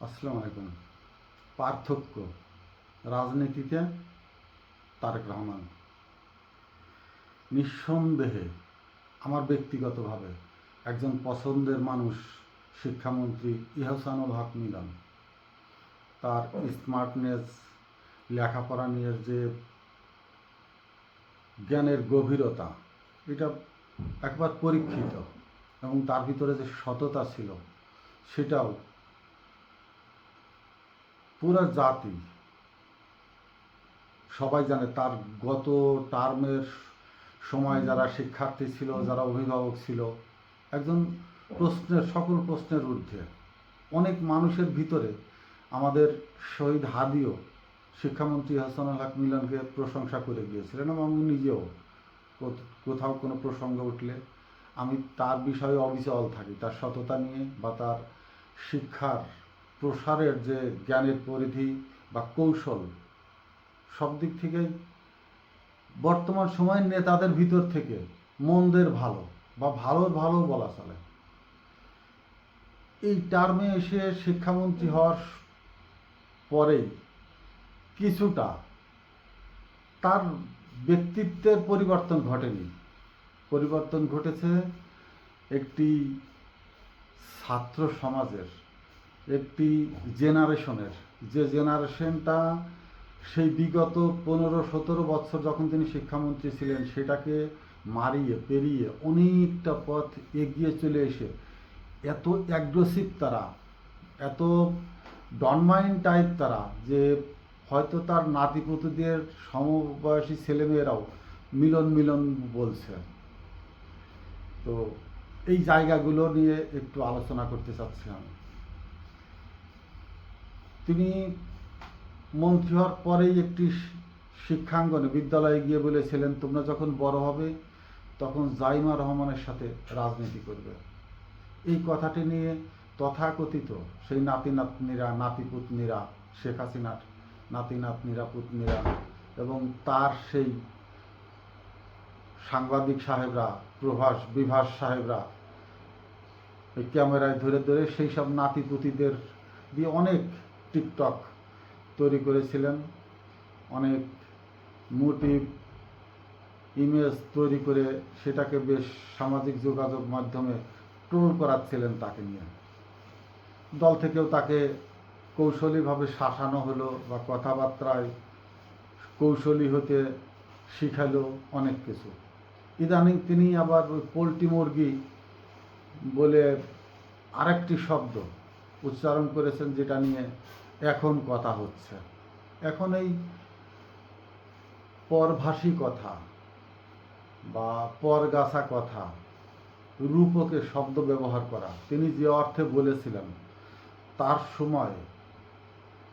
আসসালামু আলাইকুম। পার্থক্য রাজনীতিতে তারেক রহমান নিঃসন্দেহে আমার ব্যক্তিগতভাবে একজন পছন্দের মানুষ শিক্ষামন্ত্রী ইহসানুল হক মিলন। তার স্মার্টনেস, লেখাপড়া নিয়ে যে জ্ঞানের গভীরতা, এটা একবার পরীক্ষিত, এবং তার ভিতরে যে সততা ছিল সেটাও পুরো জাতি সবাই জানে। তার গত টার্মের সময় যারা শিক্ষার্থী ছিল, যারা অভিভাবক ছিল, একজন সকল প্রশ্নের ঊর্ধ্বে অনেক মানুষের ভিতরে আমাদের শহীদ হাদিও শিক্ষামন্ত্রী হাসানুল হক মিলনকে প্রশংসা করে গিয়েছিলেন, এবং আমি নিজেও কোথাও কোনো প্রসঙ্গ উঠলে আমি তার বিষয়ে অবিচল থাকি। তার সততা নিয়ে বা তার শিক্ষার প্রসারের যে জ্ঞানের পরিধি বা কৌশল, সব দিক থেকেই বর্তমান সময়ের নেতাদের ভিতর থেকে মন্দের ভালো বা ভালোর ভালো বলা চলে। এই টার্মে এসে শিক্ষামন্ত্রী হওয়ার পরেই কিছুটা তার ব্যক্তিত্বের পরিবর্তন ঘটেনি। পরিবর্তন ঘটেছে একটি ছাত্র সমাজের, একটি জেনারেশনের, যে জেনারেশনটা সেই বিগত 15-17 বছর যখন তিনি শিক্ষামন্ত্রী ছিলেন সেটাকে মারিয়ে পেরিয়ে অনেকটা পথ এগিয়ে চলে এসে এত অ্যাগ্রেসিভ তারা, এত ডনমাইন টাইপ তারা, যে হয়তো তার নাতিপুতিদের সমবয়সী ছেলেমেয়েরাও মিলন মিলন বলছে। তো এই জায়গাগুলো নিয়ে একটু আলোচনা করতে চাচ্ছি আমি। তিনি মন্ত্রী হওয়ার পরেই একটি শিক্ষাঙ্গনে বিদ্যালয়ে গিয়ে বলেছিলেন, তোমরা যখন বড় হবে তখন জাইমা রহমানের সাথে রাজনীতি করবে। এই কথাটি নিয়ে তথাকথিত সেই নাতি নাতনিরা, নাতিপুতনিরা, শেখ হাসিনার নাতি নাতনিরা, পুতনিরা, এবং তার সেই সাংবাদিক সাহেবরা, বিভাস সাহেবরা ওই ক্যামেরায় ধরে ধরে সেই সব নাতিপুতিদের দিয়ে অনেক টিকটক তৈরি করেছিলেন, অনেক মোটিভ ইমেজ তৈরি করে সেটাকে বেশ সামাজিক যোগাযোগ মাধ্যমে ট্রোল করাচ্ছিলেন তাকে নিয়ে। দল থেকেও তাকে কৌশলীভাবে শাসানো হলো বা কথাবার্তায় কৌশলী হতে শিখালো অনেক কিছু। ইদানিং তিনি আবার ওই পোলট্রি মুরগি বলে আরেকটি শব্দ উচ্চারণ করেছেন, যেটা নিয়ে এখন কথা হচ্ছে। এখন এই পরভাষী কথা বা পরগাছা কথা, রূপকে শব্দ ব্যবহার করা, তিনি যে অর্থে বলেছিলেন তার সময়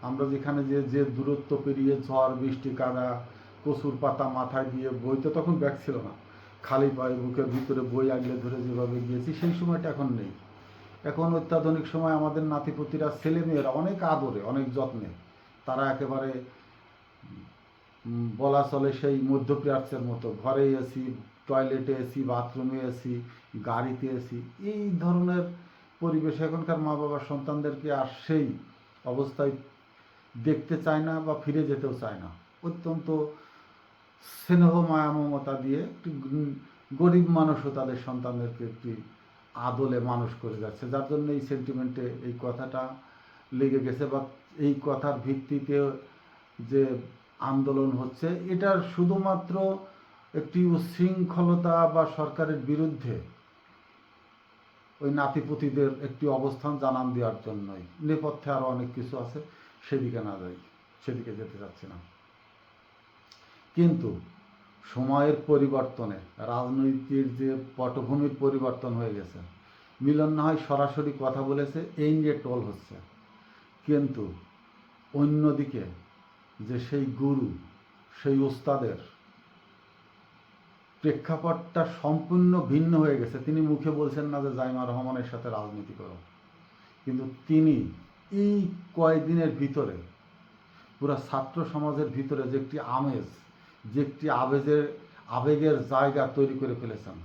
আমরা যেখানে যে দূরত্ব পেরিয়ে ঝড় বৃষ্টি কাদা কচুর পাতা মাথায় দিয়ে বইতে, তখন ব্যাগ ছিল না, খালি পায়ে বুকের ভিতরে বই আগলে ধরে যেভাবে গিয়েছি সেই সময়টা এখন নেই। এখন অত্যাধুনিক সময় আমাদের নাতিপুতিরা, ছেলেমেয়েরা অনেক আদরে, অনেক যত্নে, তারা একেবারে বলা চলে সেই মধ্যপ্রাচ্যের মতো, ঘরে এসি, টয়লেটে এসি, বাথরুমে এসি, গাড়িতে এসি, এই ধরনের পরিবেশে এখনকার মা বাবা সন্তানদেরকে আর সেই অবস্থায় দেখতে চায় না বা ফিরে যেতেও চায় না। অত্যন্ত স্নেহ মায়া মমতা দিয়ে একটি গরিব মানুষও তাদের সন্তানদেরকে একটি আদলে মানুষ করে যাচ্ছে, যার জন্য এই সেন্টিমেন্টে এই কথাটা লেগে গেছে। বা এই কথার ভিত্তিতে যে আন্দোলন হচ্ছে, এটার শুধুমাত্র একটি উচ্ছৃঙ্খলতা বা সরকারের বিরুদ্ধে ওই নাতিপুতিদের একটি অবস্থান জানান দেওয়ার জন্যই। নেপথ্যে আরও অনেক কিছু আছে, সেদিকে না যাই, সেদিকে যেতে চাচ্ছি না। কিন্তু সময়ের পরিবর্তনে রাজনীতির যে পটভূমির পরিবর্তন হয়ে গেছে। মিলন না হয় সরাসরি কথা বলেছে, এই নিয়ে ট্রোল হচ্ছে, কিন্তু অন্যদিকে যে সেই গুরু, সেই উস্তাদের প্রেক্ষাপটটা সম্পূর্ণ ভিন্ন হয়ে গেছে। তিনি মুখে বলছেন না যে জাইমা রহমানের সাথে রাজনীতি করো, কিন্তু তিনি এই কয়েকদিনের ভিতরে পুরো ছাত্র সমাজের ভিতরে যে একটি আমেজ, যে একটি আবেগের জায়গা তৈরি করে ফেলেছেন,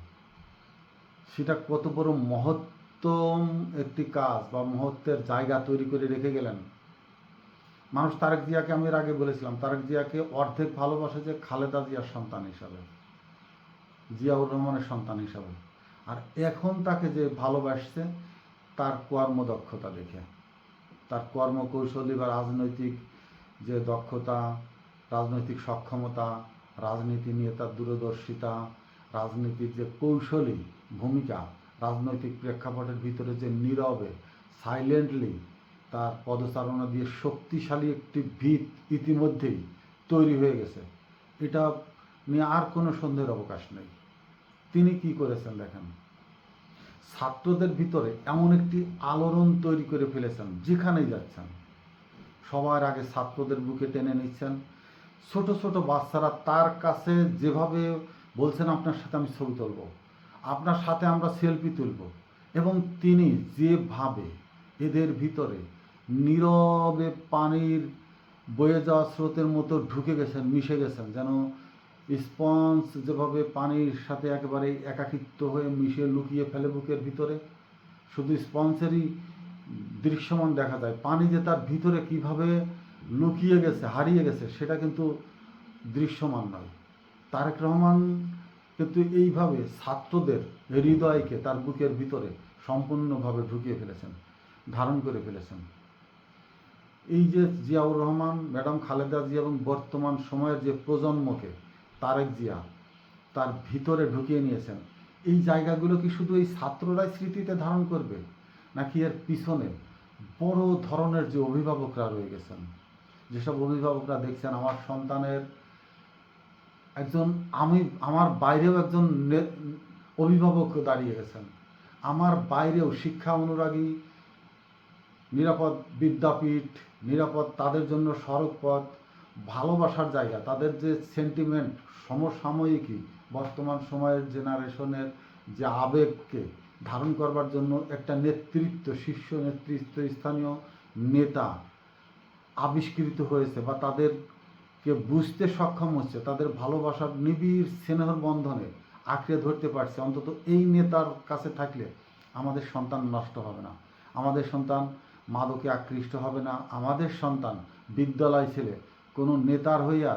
সেটা কত বড় মহত্ব উত্তম একটি কাজ বা মুহূর্তের জায়গা তৈরি করে রেখে গেলেন। মানুষ তারেক জিয়াকে, আমি এর আগে বলেছিলাম, তারেক জিয়াকে অর্ধেক ভালোবাসে যে খালেদা জিয়ার সন্তান হিসাবে, জিয়াউর রহমানের সন্তান হিসাবে, আর এখন তাকে যে ভালোবাসছে তার কর্মদক্ষতা দেখে, তার কর্মকৌশলী বা রাজনৈতিক যে দক্ষতা, রাজনৈতিক সক্ষমতা, রাজনীতি নিয়ে তার দূরদর্শিতা, রাজনীতির যে কৌশলী ভূমিকা, রাজনৈতিক প্রেক্ষাপটের ভিতরে যে নীরবে সাইলেন্টলি তার পদচারণা দিয়ে শক্তিশালী একটি ভিত ইতিমধ্যেই তৈরি হয়ে গেছে। এটা নিয়ে আর কোনো সন্দেহের অবকাশ নেই। তিনি কি করেছেন দেখেন, ছাত্রদের ভিতরে এমন একটি আলোড়ন তৈরি করে ফেলেছেন, যেখানেই যাচ্ছেন সবার আগে ছাত্রদের বুকে টেনে নিচ্ছেন। ছোট ছোট বাচ্চারা তার কাছে যেভাবে বলছেন, আপনার সাথে আমি ছবি তুলব, আপনার সাথে আমরা সেলফি তুলব, এবং তিনি যেভাবে এদের ভিতরে নীরবে পানির বয়ে যাওয়া স্রোতের মতো ঢুকে গেছেন, মিশে গেছেন, যেন স্পঞ্জ যেভাবে পানির সাথে একেবারে একাকিত্ব হয়ে মিশে লুকিয়ে ফেলে বুকের ভিতরে, শুধু স্পঞ্জেরই দৃশ্যমান দেখা যায়, পানি যে তার ভিতরে কিভাবে লুকিয়ে গেছে, হারিয়ে গেছে, সেটা কিন্তু দৃশ্যমান নয়। তারেক রহমান কিন্তু এইভাবে ছাত্রদের হৃদয়কে তার বুকের ভিতরে সম্পূর্ণভাবে ঢুকিয়ে ফেলেছেন, ধারণ করে ফেলেছেন। এই যে জিয়াউর রহমান, ম্যাডাম খালেদা জিয়া এবং বর্তমান সময়ের যে প্রজন্মকে তারেক জিয়া তার ভিতরে ঢুকিয়ে নিয়েছেন, এই জায়গাগুলো কি শুধু এই ছাত্ররাই স্মৃতিতে ধারণ করবে, নাকি এর পিছনে বড় ধরনের যে অভিভাবকরা রয়ে গেছেন, যেসব অভিভাবকরা দেখছেন আমার সন্তানের একজন, আমার বাইরেও একজন অভিভাবক দাঁড়িয়ে গেছেন, আমার বাইরেও শিক্ষা অনুরাগী, নিরাপদ বিদ্যাপীঠ, নিরাপদ তাদের জন্য সড়ক পথ, ভালোবাসার জায়গা, তাদের যে সেন্টিমেন্ট, সমসাময়িকী বর্তমান সময়ের জেনারেশনের যে আবেগকে ধারণ করবার জন্য একটা নেতৃত্ব, শীর্ষ নেতৃত্ব, স্থানীয় নেতা আবিষ্কৃত হয়েছে বা তাদেরকে বুঝতে সক্ষম হচ্ছে, তাদের ভালোবাসার নিবিড় স্নেহর বন্ধনে আঁকড়ে ধরতে পারছে। অন্তত এই নেতার কাছে থাকলে আমাদের সন্তান নষ্ট হবে না, আমাদের সন্তান মাদকে আকৃষ্ট হবে না, আমাদের সন্তান বিদ্যালয় ছেড়ে কোনো নেতার হইয়া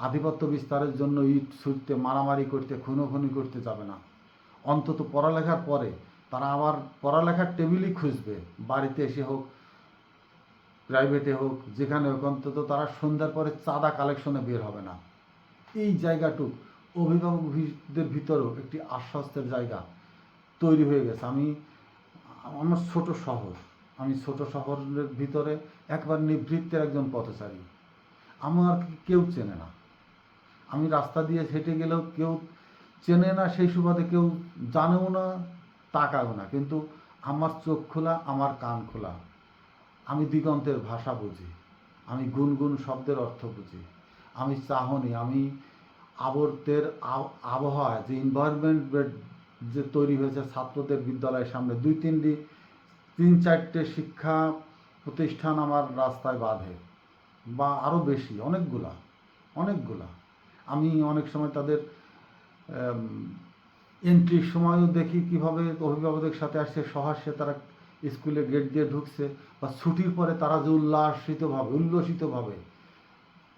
আধিপত্য বিস্তারের জন্য ইট ছুটতে, মারামারি করতে, খুনোখুনি করতে যাবে না। অন্তত পড়ালেখার পরে তারা আবার পড়ালেখার টেবিলই খুঁজবে, বাড়িতে এসে হোক, প্রাইভেটে হোক, যেখানে হোক, অন্তত তারা সন্ধ্যার পরে চাঁদা কালেকশনে বের হবে না। এই জায়গাটুক অভিভাবকদের ভিতরেও একটি আশ্বস্তের জায়গা তৈরি হয়ে গেছে। আমার ছোট শহরের ভিতরে একবার নিভৃত্তের একজন পথচারী, আমার কেউ চেনে না, আমি রাস্তা দিয়ে হেঁটে গেলেও কেউ চেনে না, সেই সুবাদে কেউ জানেও না, তাকাও না, কিন্তু আমার চোখ খোলা, আমার কান খোলা, আমি দিগন্তের ভাষা বুঝি, আমি গুনগুন শব্দের অর্থ বুঝি, আমি চাহনি, আমি আবর্তের আবহাওয়া, যে এনভায়রনমেন্ট যে তৈরি হয়েছে ছাত্রদের বিদ্যালয়ের সামনে, তিন চারটে শিক্ষা প্রতিষ্ঠান আমার রাস্তায় বাঁধে, বা আরও বেশি, অনেকগুলা। আমি অনেক সময় তাদের এন্ট্রির সময়ও দেখি কীভাবে অভিভাবকদের সাথে আসছে, সহাস্যে তারা স্কুলে গেট দিয়ে ঢুকছে, বা ছুটির পরে তারা যে উল্লসিতভাবে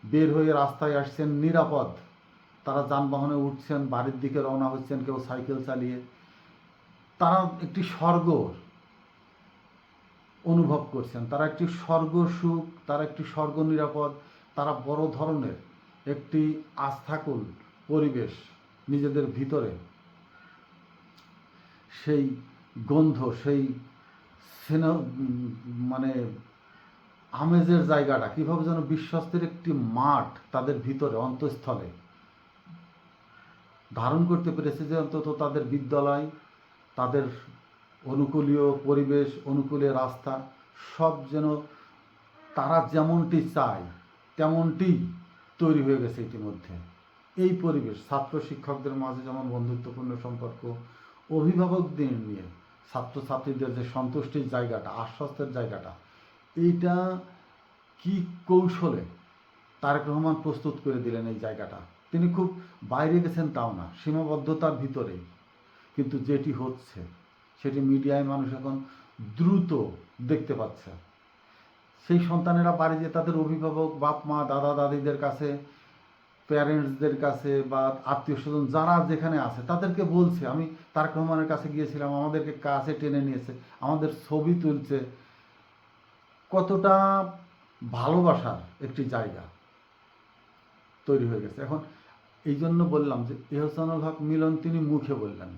বের হয়ে রাস্তায় আসছেন, নিরাপদ তারা যানবাহনে উঠছেন, বাড়ির দিকে রওনা হচ্ছেন, কেউ সাইকেল চালিয়ে, তারা একটি স্বর্গ অনুভব করছেন, তারা একটি স্বর্গ সুখ, তারা একটি স্বর্গ নিরাপদ, তারা বড় ধরনের একটি আস্থাকুল পরিবেশ নিজেদের ভিতরে, সেই গন্ধ, সেই মানে আমেজের জায়গাটা কীভাবে যেন বিশ্বস্তের একটি মাঠ তাদের ভিতরে অন্তঃস্থলে ধারণ করতে পেরেছে, যে অন্তত তাদের বিদ্যালয়, তাদের অনুকূলীয় পরিবেশ, অনুকূলীয় রাস্তা, সব যেন তারা যেমনটি চায় তেমনটি তৈরি হয়ে গেছে ইতিমধ্যে। এই পরিবেশ ছাত্র শিক্ষকদের মাঝে যেমন বন্ধুত্বপূর্ণ সম্পর্ক, অভিভাবকদের নিয়ে ছাত্রছাত্রীদের যে সন্তুষ্টির জায়গাটা, আশ্বস্তের জায়গাটা, এইটা কি কৌশলে তারেক রহমান প্রস্তুত করে দিলেন এই জায়গাটা। তিনি খুব বাইরে গেছেন তাও না, সীমাবদ্ধতার ভিতরেই, কিন্তু যেটি হচ্ছে সেটি মিডিয়ায় মানুষ এখন দ্রুত দেখতে পাচ্ছে। সেই সন্তানেরা বাড়ি যে তাদের অভিভাবক, বাপ মা, দাদা দাদিদের কাছে, প্যারেন্টসদের কাছে বা আত্মীয় স্বজন যারা যেখানে আছে তাদেরকে বলছে। আমি তারেক রহমানের কাছে গিয়েছিলাম, আমাদেরকে কাছে টেনে নিয়েছে, আমাদের ছবি তুলছে। কতটা ভালোবাসার একটি জায়গা তৈরি হয়ে গেছে। এখন এই জন্য বললাম যে এহসানুল হক মিলন তিনি মুখে বললেন,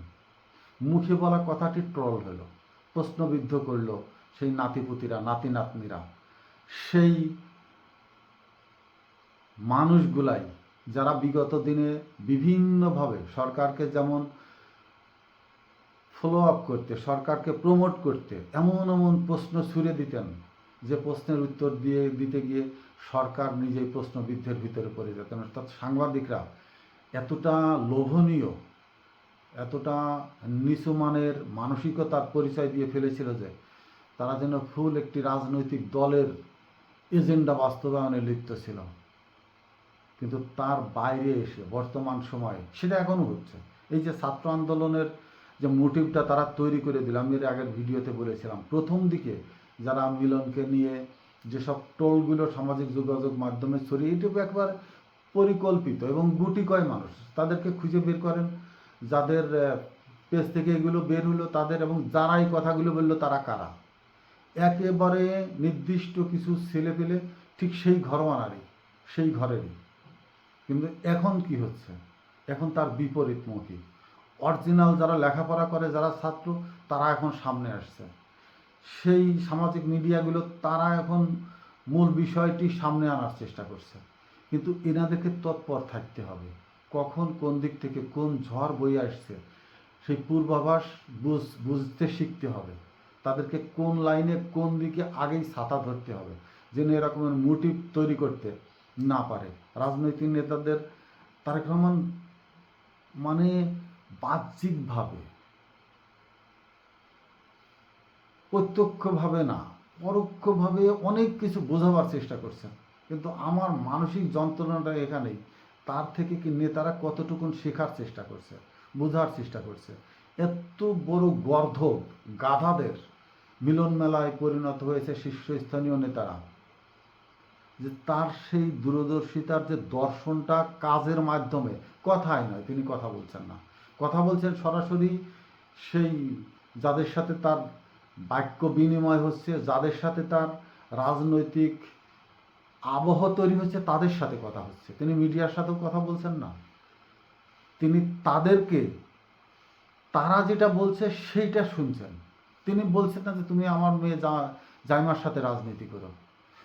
মুখে বলা কথাটি ট্রল হলো, প্রশ্নবিদ্ধ করলো সেই নাতিপুতিরা, নাতি নাতনিরা, সেই মানুষগুলাই যারা বিগত দিনে বিভিন্নভাবে সরকারকে যেমন ফলো আপ করতে, সরকারকে প্রমোট করতে এমন এমন প্রশ্ন ছুড়ে দিতেন যে প্রশ্নের উত্তর দিতে গিয়ে সরকার নিজেই প্রশ্নবিদ্ধের ভিতরে পড়ে যেতেন। অর্থাৎ সাংবাদিকরা এতটা লোভনীয়, এতটা নিচুমানের মানসিকতার পরিচয় দিয়ে ফেলেছিল যে তারা যেন ফুল একটি রাজনৈতিক দলের এজেন্ডা বাস্তবায়নে লিপ্ত ছিল। কিন্তু তার বাইরে এসে বর্তমান সময়ে সেটা এখনও হচ্ছে। এই যে ছাত্র আন্দোলনের যে মোটিভটা তারা তৈরি করে দিল, আমি এর আগের ভিডিওতে বলেছিলাম, প্রথম দিকে যারা মিলনকে নিয়ে যেসব টোলগুলো সামাজিক যোগাযোগ মাধ্যমে ছড়িয়ে, এটুকু একবার পরিকল্পিত এবং গুটি কয় মানুষ তাদেরকে খুঁজে বের করেন, যাদের পেজ থেকে এগুলো বের হলো তাদের, এবং যারা এই কথাগুলো বললো তারা কারা, একেবারে নির্দিষ্ট কিছু ছেলে পেলে ঠিক সেই ঘরোয়ানারই, সেই ঘরেরই। কিন্তু এখন কি হচ্ছে, এখন তার বিপরীতমুখী। অরিজিনাল যারা লেখাপড়া করে, যারা ছাত্র, তারা এখন সামনে আসছে। সেই সামাজিক মিডিয়াগুলো তারা এখন মূল বিষয়টি সামনে আনার চেষ্টা করছে। কিন্তু এনাদেরকে তৎপর থাকতে হবে, কখন কোন দিক থেকে কোন ঝড় বয়ে আসছে সেই পূর্বাভাস বুঝতে শিখতে হবে। তাদেরকে কোন লাইনে কোন দিকে আগেই ছাতা ধরতে হবে, যেন এরকমের মোটিভ তৈরি করতে না পারে। রাজনৈতিক নেতাদের তারেক রহমান মানে বাহ্যিকভাবে, প্রত্যক্ষভাবে না, পরোক্ষভাবে অনেক কিছু বোঝাবার চেষ্টা করছেন। কিন্তু আমার মানসিক যন্ত্রণাটা এখানেই, তার থেকে কি নেতারা কতটুকুন শেখার চেষ্টা করছে, বোঝার চেষ্টা করছে। এত বড় গর্ধব গাধাদের মিলন মেলায় পরিণত হয়েছে শীর্ষস্থানীয় নেতারা, যে তার সেই দূরদর্শিতার যে দর্শনটা কাজের মাধ্যমে, কথায় নয়, তিনি কথা বলছেন না, কথা বলছেন সরাসরি সেই যাদের সাথে তার বাক্য বিনিময় হচ্ছে, যাদের সাথে তার রাজনৈতিক আবহ তৈরি হচ্ছে, তাদের সাথে কথা হচ্ছে। তিনি মিডিয়ার সাথেও কথা বলছেন না, তিনি তাদেরকে, তারা যেটা বলছে সেইটা শুনছেন। তিনি বলছেন না যে তুমি আমার মেয়ে জাইমার সাথে রাজনীতি করো,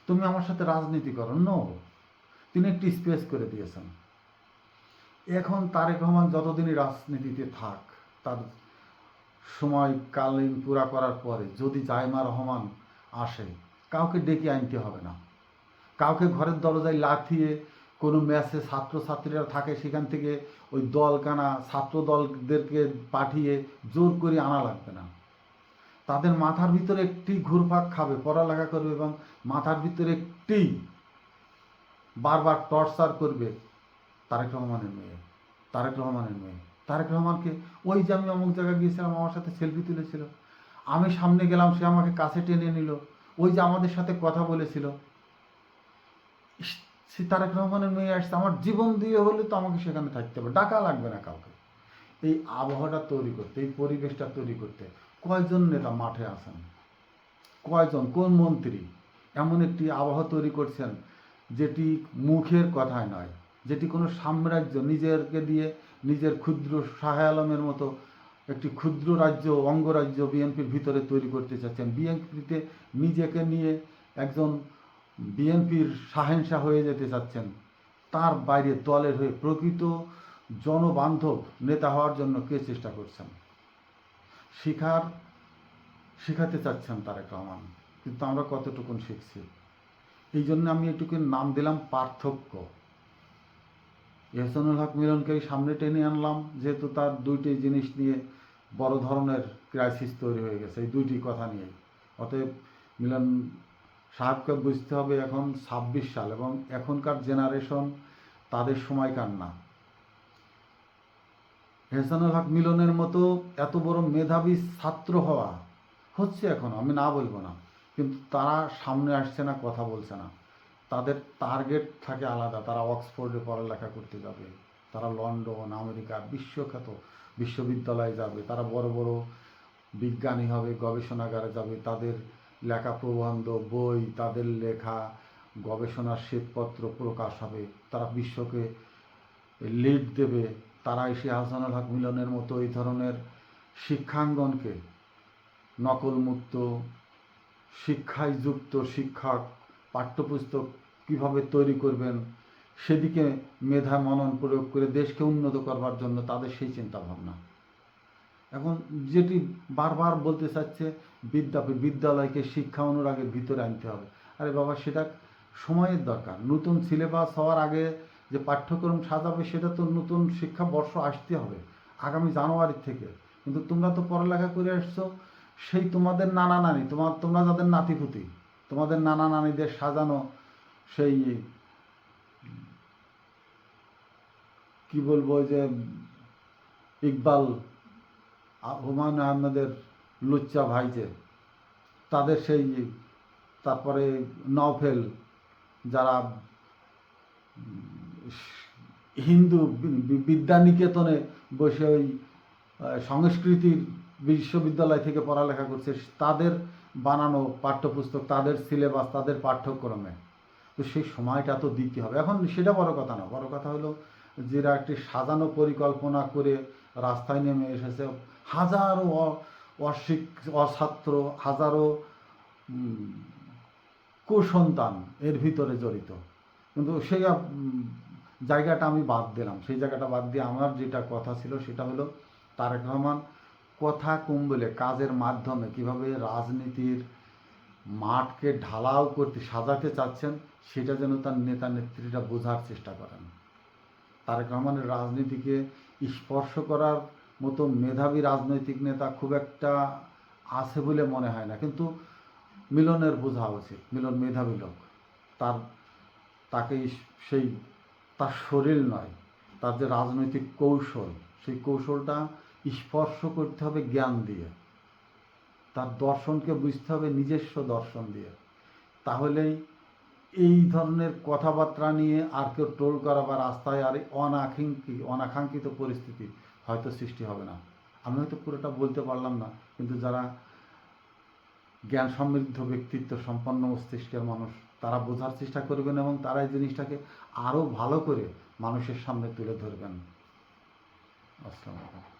তুমি আমার সাথে রাজনীতি করো, নো। তিনি একটি স্পেস করে দিয়েছেন। এখন তারেক রহমান যতদিনই রাজনীতিতে থাক, তার সময়কালীন পুরা করার পরে যদি জাইমা রহমান আসে, কাউকে ডেকে আনতে হবে না, কাউকে ঘরের দরজায় লাথিয়ে কোনো ম্যাচে ছাত্রছাত্রীরা থাকে সেখান থেকে ওই দলকানা ছাত্র দলদেরকে পাঠিয়ে জোর করে আনা লাগবে না। তাদের মাথার ভিতরে একটি ঘুরপাক খাবে, পড়ালেখা করবে, এবং মাথার ভিতরে একটি বারবার টর্চার করবে তারেক রহমানের মেয়ে, তারেক রহমানের মেয়ে। তারেক রহমানকে, ওই যে আমি অমুক জায়গায় গিয়েছিলাম, আমার সাথে সেলফি তুলেছিল, আমি সামনে গেলাম, সে আমাকে কাছে টেনে নিল, ওই যে আমাদের সাথে কথা বলেছিল, সে তারেক রহমানের মেয়ে আসছে, আমার জীবন দিয়ে হলে তো আমাকে সেখানে থাকতে হবে, ডাকা লাগবে না কাউকে। এই আবহাওয়াটা তৈরি করতে, এই পরিবেশটা তৈরি করতে কয়জন নেতা মাঠে আছেন, কয়জন, কোন মন্ত্রী এমন একটি আবহাওয়া তৈরি করছেন যেটি মুখের কথায় নয়, যেটি কোনো সাম্রাজ্য নিজেকে দিয়ে, নিজের ক্ষুদ্র শাহ আলমের মতো একটি ক্ষুদ্র রাজ্য, অঙ্গরাজ্য বিএনপির ভিতরে তৈরি করতে চাচ্ছেন। বিএনপিতে নিজেকে নিয়ে একজন বিএনপির শাহেনশাহ হয়ে যেতে চাচ্ছেন। তার বাইরে দলের হয়ে প্রকৃত জনবান্ধব নেতা হওয়ার জন্য কে চেষ্টা করছেন? শেখাতে চাচ্ছেন তারেক রহমান, কিন্তু আমরা কতটুকুন শিখছি? এই জন্য আমি এটুকু নাম দিলাম পার্থক্য। এহসানুল হক মিলনকে সামনে টেনে আনলাম যেহেতু তার দুইটি জিনিস নিয়ে বড় ধরনের ক্রাইসিস তৈরি হয়ে গেছে, এই দুইটি কথা নিয়ে। অতএব মিলন সাহেবকে বুঝতে হবে এখন 26 সাল, এবং এখনকার জেনারেশন তাদের সময়কার না। এহসানুল হক মিলনের মতো এত বড় মেধাবী ছাত্র হওয়া হচ্ছে এখন, আমি না বলবো না, কিন্তু তারা সামনে আসছে না, কথা বলছে না। তাদের টার্গেট থাকে আলাদা, তারা অক্সফোর্ডে পড়ালেখা করতে যাবে, তারা লন্ডন, আমেরিকা, বিশ্বখ্যাত বিশ্ববিদ্যালয়ে যাবে, তারা বড় বড় বিজ্ঞানী হবে, গবেষণাগারে যাবে, তাদের লেখা প্রবন্ধ, বই, তাদের লেখা গবেষণার শ্বেতপত্র প্রকাশ হবে, তারা বিশ্বকে লিড দেবে। তারা এসে আহসানুল হক মিলনের মতো এই ধরনের শিক্ষাঙ্গনকে নকলমুক্ত, শিক্ষায় যুক্ত শিক্ষক, পাঠ্যপুস্তক কীভাবে তৈরি করবেন সেদিকে মেধা মনন প্রয়োগ করে দেশকে উন্নত করবার জন্য তাদের সেই চিন্তাভাবনা। এখন যেটি বারবার বলতে চাচ্ছে, বিদ্যালয়কে শিক্ষা অনুরাগের ভিতরে আনতে হবে। আরে বাবা, সেটা সময়ের দরকার। নতুন সিলেবাস হওয়ার আগে যে পাঠ্যক্রম সাজাবে সেটা তো নতুন শিক্ষাবর্ষ আসতে হবে আগামী জানুয়ারি থেকে। কিন্তু তোমরা তো পড়ালেখা করে আসছো সেই তোমাদের নানা নানি, তোমরা যাদের নাতিপুতি, তোমাদের নানা নানিদের সাজানো সেই কি বলবো যে ইকবাল, হুমায়ুন আহমেদের লুচ্চা ভাই যে, তাদের সেই, তারপরে নওফেল, যারা হিন্দু বিদ্যানিকেতনে বসে ওই সংস্কৃতির বিশ্ববিদ্যালয় থেকে পড়ালেখা করছে, তাদের বানানো পাঠ্যপুস্তক, তাদের সিলেবাস, তাদের পাঠ্যক্রমে। তো সেই সময়টা তো দিতে হবে। এখন সেটা বড় কথা না, বড় কথা হলো যারা একটি সাজানো পরিকল্পনা করে রাস্তায় নেমে এসেছে, হাজারো অছাত্র, হাজারো কুসন্তান এর ভিতরে জড়িত। কিন্তু সেই জায়গাটা আমি বাদ দিলাম, সেই জায়গাটা বাদ দিয়ে আমার যেটা কথা ছিল সেটা হলো তারেক রহমান কথা কম বলে কাজের মাধ্যমে কিভাবে রাজনীতির মাঠকে ঢালাও করতে সাজাতে চাচ্ছেন সেটা যেন তার নেতা নেত্রীরা বোঝার চেষ্টা করেন। তারেক রহমানের রাজনীতিকে স্পর্শ করার মতো মেধাবী রাজনৈতিক নেতা খুব একটা আছে বলে মনে হয় না, কিন্তু মিলনের বোঝা উচিত। মিলন মেধাবী লোক, তাকে সেই তার শরীর নয়, তার যে রাজনৈতিক কৌশল, সেই কৌশলটা স্পর্শ করতে হবে জ্ঞান দিয়ে, তার দর্শনকে বুঝতে হবে নিজস্ব দর্শন দিয়ে। তাহলেই এই ধরনের কথাবার্তা নিয়ে আর কেউ ট্রোল করা বা রাস্তায় আর অনাকাঙ্ক্ষিত পরিস্থিতি হয়তো সৃষ্টি হবে না। আমি হয়তো পুরোটা বলতে পারলাম না, কিন্তু যারা জ্ঞান সমৃদ্ধ ব্যক্তিত্ব সম্পন্ন মস্তিষ্কের মানুষ তারা বোঝার চেষ্টা করবেন এবং তারা এই জিনিসটাকে আরও ভালো করে মানুষের সামনে তুলে ধরবেন। আসসালামু আলাইকুম।